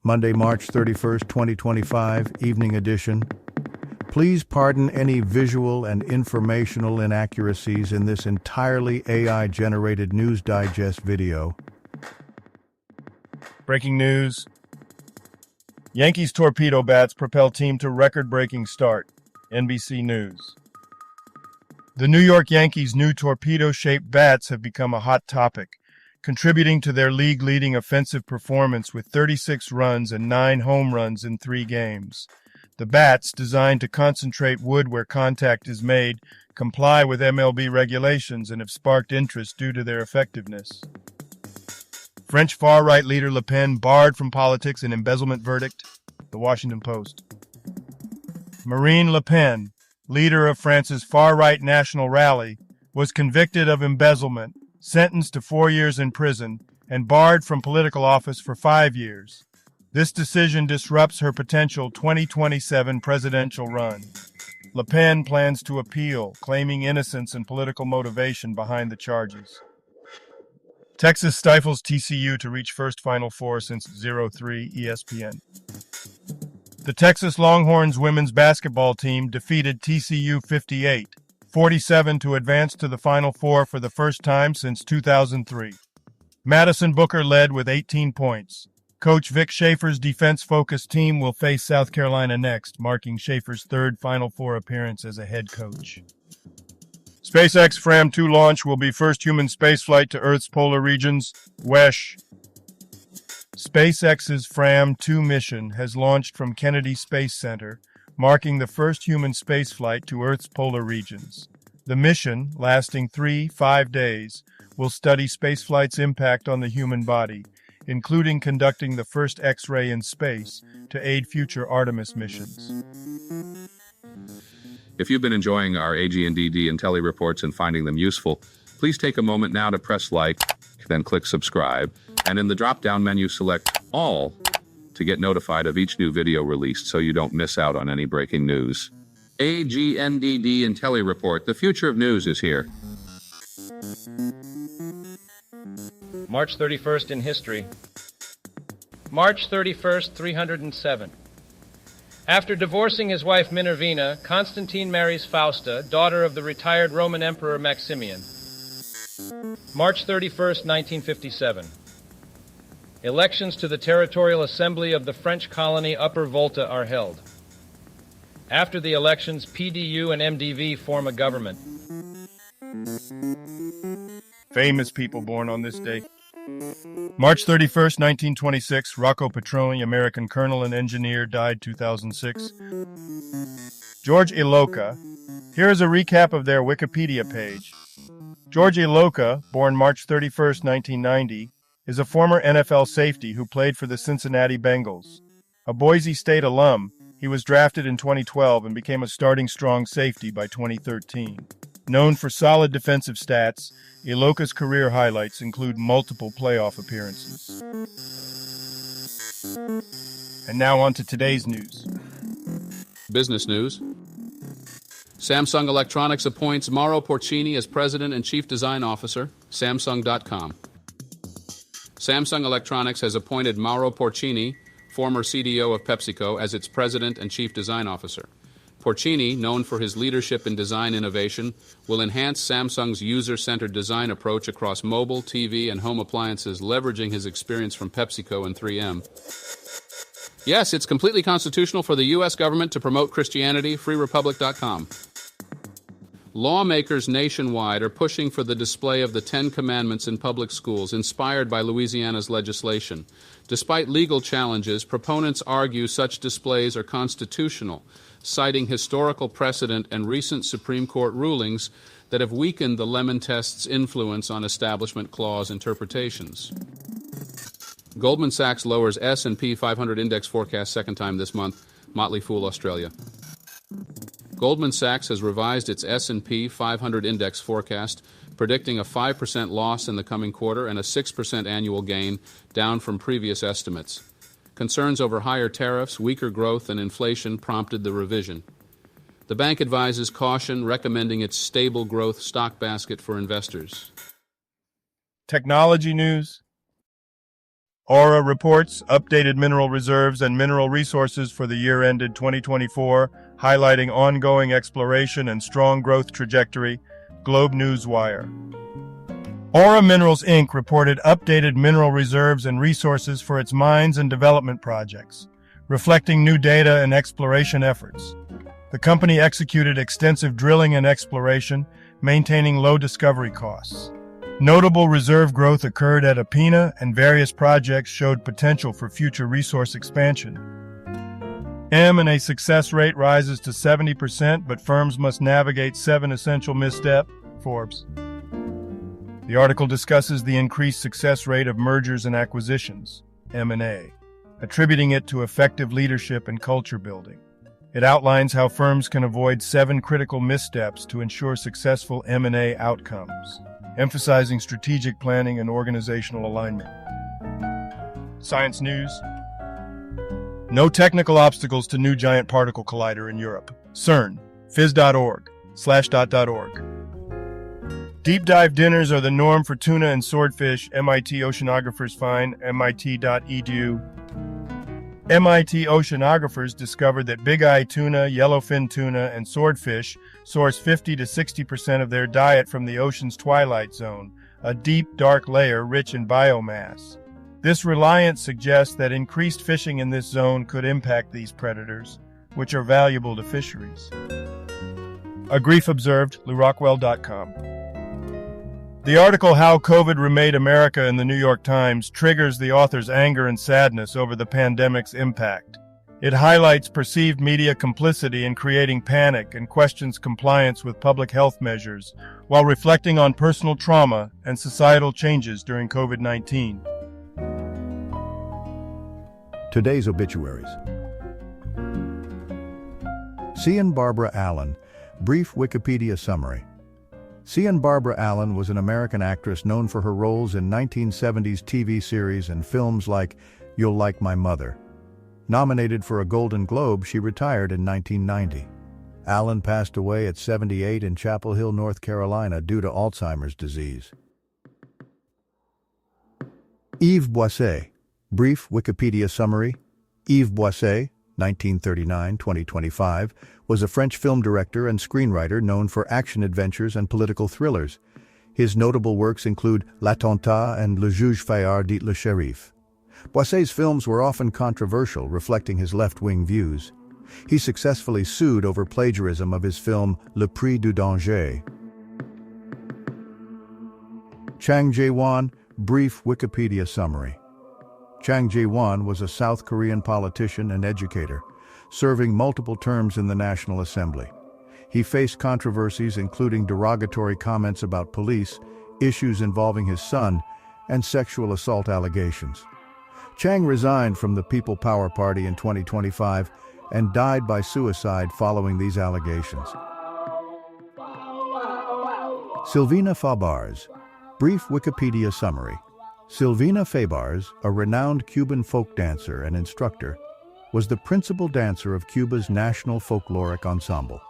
Monday, March 31st, 2025, evening edition. Please pardon any visual and informational inaccuracies in this entirely AI-generated News Digest video. Breaking news. Yankees torpedo bats propel team to record-breaking start. NBC News. The New York Yankees' new torpedo-shaped bats have become a hot topic, contributing to their league-leading offensive performance with 36 runs and 9 home runs in 3 games. The bats, designed to concentrate wood where contact is made, comply with MLB regulations and have sparked interest due to their effectiveness. French far-right leader Le Pen barred from politics in embezzlement verdict. The Washington Post. Marine Le Pen, leader of France's far-right national rally, was convicted of embezzlement, sentenced to 4 years in prison, and barred from political office for 5 years. This decision disrupts her potential 2027 presidential run. Le Pen plans to appeal, claiming innocence and political motivation behind the charges. Texas stifles TCU to reach first Final Four since 03 ESPN. The Texas Longhorns women's basketball team defeated TCU 58-47 to advance to the Final Four for the first time since 2003. Madison Booker led with 18 points. Coach Vic Schaefer's defense-focused team will face South Carolina next, marking Schaefer's third Final Four appearance as a head coach. SpaceX Fram 2 launch will be first human spaceflight to Earth's polar regions. WESH. SpaceX's Fram 2 mission has launched from Kennedy Space Center, marking the first human spaceflight to Earth's polar regions. The mission, lasting 3-5 days, will study spaceflight's impact on the human body, including conducting the first X-ray in space to aid future Artemis missions. If you've been enjoying our AGNDD intelliReports and finding them useful, please take a moment now to press like, then click subscribe, and in the drop-down menu select All to get notified of each new video released so you don't miss out on any breaking news. AGNDD intelliReport, the future of news is here. March 31st in history. March 31st, 307. After divorcing his wife Minervina, Constantine marries Fausta, daughter of the retired Roman Emperor Maximian. March 31st, 1957. Elections to the Territorial Assembly of the French colony Upper Volta are held. After the elections, PDU and MDV form a government. Famous people born on this day. March 31st, 1926, Rocco Petroni, American colonel and engineer, died 2006. George Iloka. Here is a recap of their Wikipedia page. George Iloka, born March 31st, 1990, is a former NFL safety who played for the Cincinnati Bengals. A Boise State alum, he was drafted in 2012 and became a starting strong safety by 2013. Known for solid defensive stats, Iloka's career highlights include multiple playoff appearances. And now on to today's news. Business news. Samsung Electronics appoints Mauro Porcini as President and Chief Design Officer, Samsung.com. Samsung Electronics has appointed Mauro Porcini, former CDO of PepsiCo, as its President and Chief Design Officer. Porcini, known for his leadership in design innovation, will enhance Samsung's user-centered design approach across mobile, TV, and home appliances, leveraging his experience from PepsiCo and 3M. Yes, it's completely constitutional for the U.S. government to promote Christianity, freerepublic.com. Lawmakers nationwide are pushing for the display of the Ten Commandments in public schools, inspired by Louisiana's legislation. Despite legal challenges, proponents argue such displays are constitutional, citing historical precedent and recent Supreme Court rulings that have weakened the Lemon Test's influence on Establishment Clause interpretations. Goldman Sachs lowers S&P 500 index forecast second time this month. Motley Fool, Australia. Goldman Sachs has revised its S&P 500 index forecast, predicting a 5% loss in the coming quarter and a 6% annual gain, down from previous estimates. Concerns over higher tariffs, weaker growth, and inflation prompted the revision. The bank advises caution, recommending its stable growth stock basket for investors. Technology news. Aura reports updated mineral reserves and mineral resources for the year ended 2024, highlighting ongoing exploration and strong growth trajectory. Globe Newswire. Aura Minerals Inc. reported updated mineral reserves and resources for its mines and development projects, reflecting new data and exploration efforts. The company executed extensive drilling and exploration, maintaining low discovery costs. Notable reserve growth occurred at Apina, and various projects showed potential for future resource expansion. M&A success rate rises to 70%, but firms must navigate 7 essential missteps. Forbes. The article discusses the increased success rate of mergers and acquisitions, M&A, attributing it to effective leadership and culture building. It outlines how firms can avoid 7 critical missteps to ensure successful M&A outcomes, emphasizing strategic planning and organizational alignment. Science News. No technical obstacles to new giant particle collider in Europe. CERN, phys.org/.org. Deep dive dinners are the norm for tuna and swordfish, MIT oceanographers find, MIT.edu. MIT oceanographers discovered that big-eye tuna, yellowfin tuna, and swordfish source 50 to 60% of their diet from the ocean's twilight zone, a deep, dark layer rich in biomass. This reliance suggests that increased fishing in this zone could impact these predators, which are valuable to fisheries. A grief observed, LouRockwell.com. The article How COVID Remade America in the New York Times triggers the author's anger and sadness over the pandemic's impact. It highlights perceived media complicity in creating panic and questions compliance with public health measures, while reflecting on personal trauma and societal changes during COVID-19. Today's obituaries. Cian Barbara Allen, brief Wikipedia summary. Cian Barbara Allen was an American actress known for her roles in 1970s TV series and films like You'll Like My Mother. Nominated for a Golden Globe, she retired in 1990. Allen passed away at 78 in Chapel Hill, North Carolina due to Alzheimer's disease. Yves Boisset, brief Wikipedia summary. Yves Boisset, 1939-2025, was a French film director and screenwriter known for action-adventures and political thrillers. His notable works include L'Attentat and Le Juge Fayard dit le Shérif. Boisset's films were often controversial, reflecting his left-wing views. He successfully sued over plagiarism of his film Le Prix du Danger. Chang Jae-won, brief Wikipedia summary. Chang Jae-won was a South Korean politician and educator, serving multiple terms in the National Assembly. He faced controversies including derogatory comments about police, issues involving his son, and sexual assault allegations. Chang resigned from the People Power Party in 2025 and died by suicide following these allegations. Sylvina Fabars, brief Wikipedia summary. Sylvina Fabars, a renowned Cuban folk dancer and instructor, was the principal dancer of Cuba's National Folkloric Ensemble.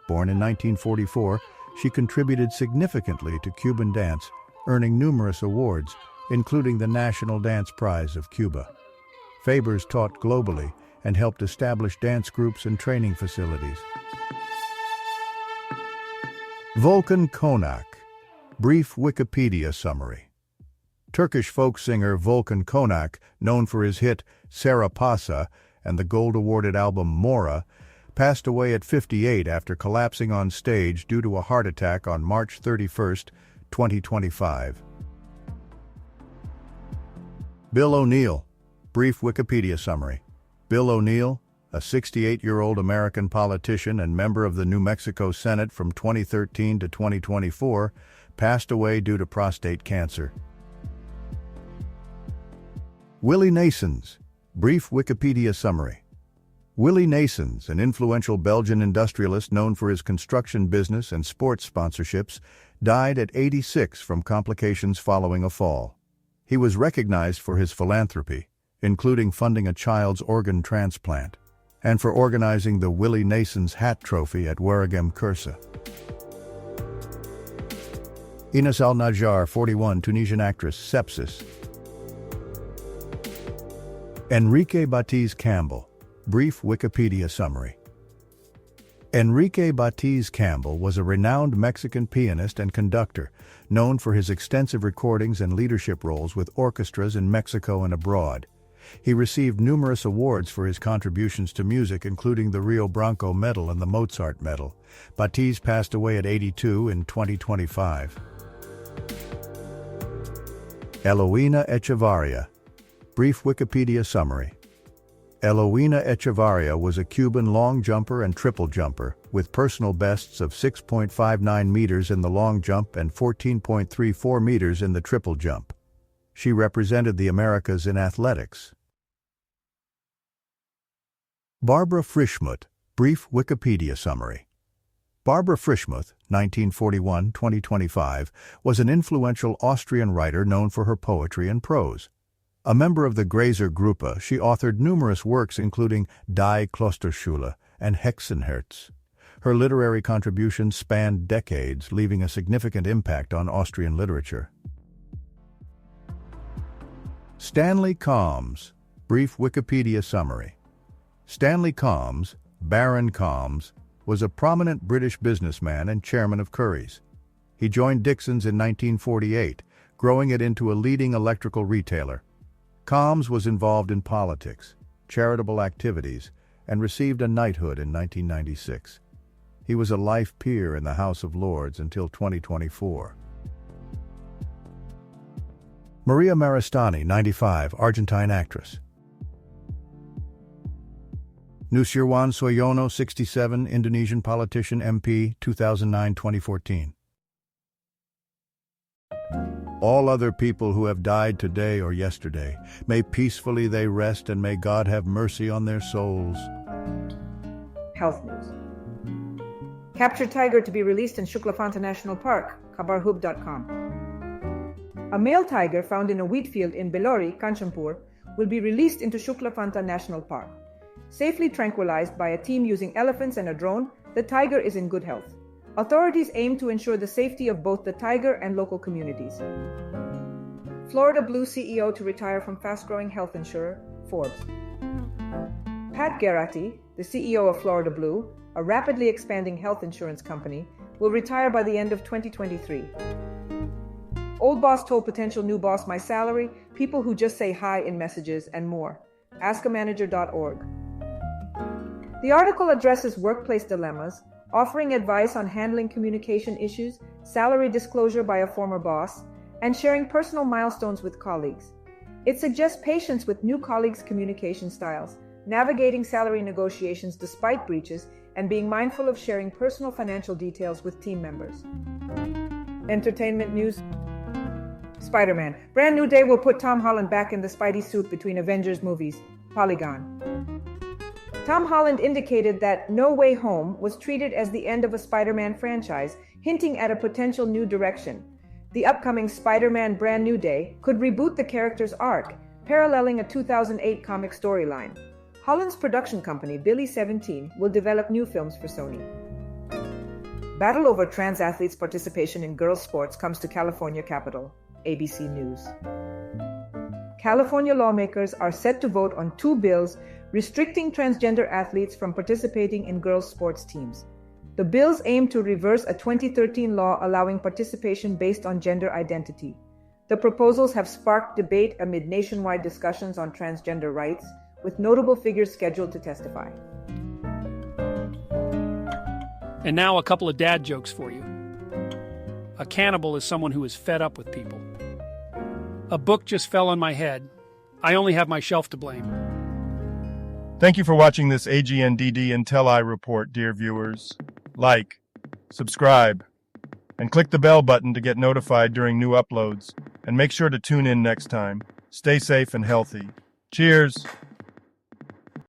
Born in 1944, she contributed significantly to Cuban dance, earning numerous awards, including the National Dance Prize of Cuba. Fabars taught globally and helped establish dance groups and training facilities. Volkan Konak, brief Wikipedia summary. Turkish folk singer Volkan Konak, known for his hit Sarapasa and the gold-awarded album Mora, passed away at 58 after collapsing on stage due to a heart attack on March 31, 2025. Bill O'Neill, brief Wikipedia summary. Bill O'Neill, a 68-year-old American politician and member of the New Mexico Senate from 2013 to 2024, passed away due to prostate cancer. Willie Naessens, brief Wikipedia summary. Willie Naessens, an influential Belgian industrialist known for his construction business and sports sponsorships, died at 86 from complications following a fall. He was recognized for his philanthropy, including funding a child's organ transplant, and for organizing the Willie Naessens Hat Trophy at Waregem Kursa. Ines Al Najjar, 41, Tunisian actress, sepsis. Enrique Batiz Campbell, brief Wikipedia summary. Enrique Batiz Campbell was a renowned Mexican pianist and conductor, known for his extensive recordings and leadership roles with orchestras in Mexico and abroad. He received numerous awards for his contributions to music, including the Rio Branco Medal and the Mozart Medal. Batiz passed away at 82 in 2025. Eloína Echevarria, brief Wikipedia summary. Eloína Echevarria was a Cuban long jumper and triple jumper, with personal bests of 6.59 meters in the long jump and 14.34 meters in the triple jump. She represented the Americas in athletics. Barbara Frischmuth, brief Wikipedia summary. Barbara Frischmuth, 1941-2025, was an influential Austrian writer known for her poetry and prose. A member of the Grazer Gruppe, she authored numerous works including Die Klosterschule and Hexenherz. Her literary contributions spanned decades, leaving a significant impact on Austrian literature. Stanley Combs, brief Wikipedia summary. Stanley Combs, Baron Combs, was a prominent British businessman and chairman of Currys. He joined Dixon's in 1948, growing it into a leading electrical retailer. Combs was involved in politics, charitable activities, and received a knighthood in 1996. He was a life peer in the House of Lords until 2024. Maria Maristany, 95, Argentine actress. Nusirwan Soyono, 67, Indonesian politician, MP, 2009-2014. All other people who have died today or yesterday, may peacefully they rest, and may God have mercy on their souls. Health news. Captured tiger to be released in Shuklafanta National Park, kabarhub.com. A male tiger found in a wheat field in Belori, Kanchanpur, will be released into Shuklafanta National Park. Safely tranquilized by a team using elephants and a drone, the tiger is in good health. Authorities aim to ensure the safety of both the tiger and local communities. Florida Blue CEO to retire from fast-growing health insurer, Forbes. Pat Garrity, the CEO of Florida Blue, a rapidly expanding health insurance company, will retire by the end of 2023. Old boss told potential new boss my salary, people who just say hi in messages, and more. AskAmanager.org. The article addresses workplace dilemmas, offering advice on handling communication issues, salary disclosure by a former boss, and sharing personal milestones with colleagues. It suggests patience with new colleagues' communication styles, navigating salary negotiations despite breaches, and being mindful of sharing personal financial details with team members. Entertainment news. Spider-Man. Brand new day will put Tom Holland back in the Spidey suit between Avengers movies. Polygon. Tom Holland indicated that No Way Home was treated as the end of a Spider-Man franchise, hinting at a potential new direction. The upcoming Spider-Man Brand New Day could reboot the character's arc, paralleling a 2008 comic storyline. Holland's production company, Billy 17, will develop new films for Sony. Battle over trans athletes' participation in girls' sports comes to California Capitol. ABC News. California lawmakers are set to vote on 2 bills restricting transgender athletes from participating in girls' sports teams. The bills aim to reverse a 2013 law allowing participation based on gender identity. The proposals have sparked debate amid nationwide discussions on transgender rights, with notable figures scheduled to testify. And now a couple of dad jokes for you. A cannibal is someone who is fed up with people. A book just fell on my head. I only have my shelf to blame. Thank you for watching this AGNDD intelliReport, dear viewers. Like, subscribe, and click the bell button to get notified during new uploads. And make sure to tune in next time. Stay safe and healthy. Cheers!